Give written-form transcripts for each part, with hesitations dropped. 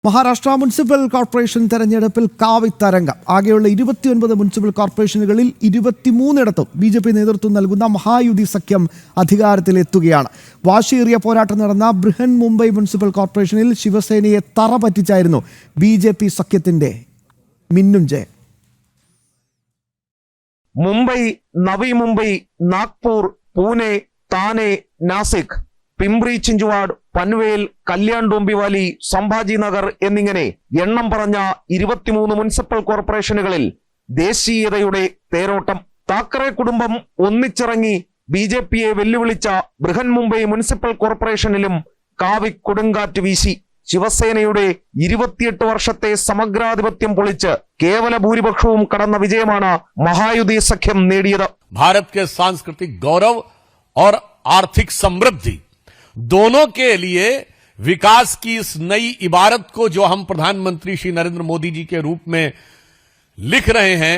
Maharashtra municipal corporation തെരഞ്ഞെടുപ്പിൽ കാവിത്തരംഗം. ആകെയുള്ള 29 municipal കോർപ്പറേഷനുകളിൽ 23 BJP നേതൃത്വം നൽകുന്ന മഹായുതി സഖ്യം അധികാരത്തിലെത്തുകയാണ്. വാശിയേറിയ പോരാട്ടം നടന്ന ബൃഹൻ മുംബൈ മുനിസിപ്പൽ കോർപ്പറേഷനിൽ ശിവസേനയെ തറ പറ്റിച്ചായിരുന്നു BJP സഖ്യത്തിന്റെ മിന്നും ജയം. മുംബൈ, നവി മുംബൈ, നാഗ്പൂർ, പൂനെ, താനെ, നാസിക്, പിംപ്രി ചിഞ്ചുവാഡ്, പൻവേൽ, കല്യാൺ ഡോംബിവാലി, സംഭാജി നഗർ എന്നിങ്ങനെ എണ്ണം പറഞ്ഞ 23 മുനിസിപ്പൽ കോർപ്പറേഷനുകളിൽ ദേശീയതയുടെ തേരോട്ടം. താക്കറെ കുടുംബം ഒന്നിച്ചിറങ്ങി BJPയെ വെല്ലുവിളിച്ച ബൃഹൻ മുംബൈ മുനിസിപ്പൽ കോർപ്പറേഷനിലും കാവി കൊടുങ്കാറ്റ് വീശി. ശിവസേനയുടെ 28 വർഷത്തെ സമഗ്രാധിപത്യം പൊളിച്ച് കേവല ഭൂരിപക്ഷവും കടന്ന വിജയമാണ് മഹായുതി സഖ്യം നേടിയത്. भारत के सांस्कृतिक गौरव और आर्थिक समृद्धि दोनों के लिए विकास की इस नई इबारत को जो हम प्रधानमंत्री श्री नरेंद्र मोदी जी के रूप में लिख रहे हैं,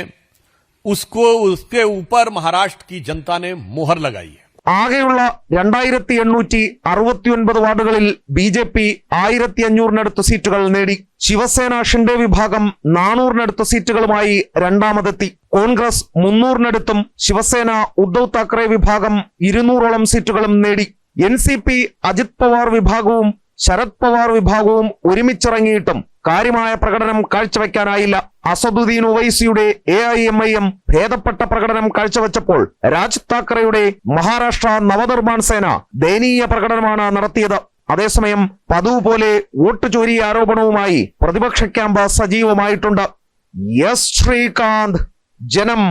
उसके ऊपर महाराष्ट्र की जनता ने मोहर लगाई है. ആകെയുള്ള 2869 വാർഡുകളിൽ BJP 1500 സീറ്റുകൾ നേടി. ശിവസേന ഷിൻഡെ വിഭാഗം 400 സീറ്റുകളുമായി രണ്ടാമതെത്തി. കോൺഗ്രസ് 300 ശിവസേന ഉദ്ധവ് താക്കറെ വിഭാഗം 200 സീറ്റുകളും നേടി. NCP അജിത് പവാർ വിഭാഗവും ശരത് പവാർ വിഭാഗവും ഒരുമിച്ചിറങ്ങിയിട്ടും കാര്യമായ പ്രകടനം കാഴ്ചവെക്കാനായില്ല. അസദുദ്ദീൻ ഒവൈസിയുടെ AIMIM ഭേദപ്പെട്ട പ്രകടനം കാഴ്ചവെച്ചപ്പോൾ രാജ് താക്കറെയുടെ മഹാരാഷ്ട്ര നവനിർമ്മാൺ സേന ദയനീയ പ്രകടനമാണ് നടത്തിയത്. അതേസമയം പതിവ് പോലെ വോട്ട് ചോരി ആരോപണവുമായി പ്രതിപക്ഷ ക്യാമ്പ് സജീവമായിട്ടുണ്ട്. എസ് ശ്രീകാന്ത്, ജനം,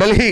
ഡൽഹി.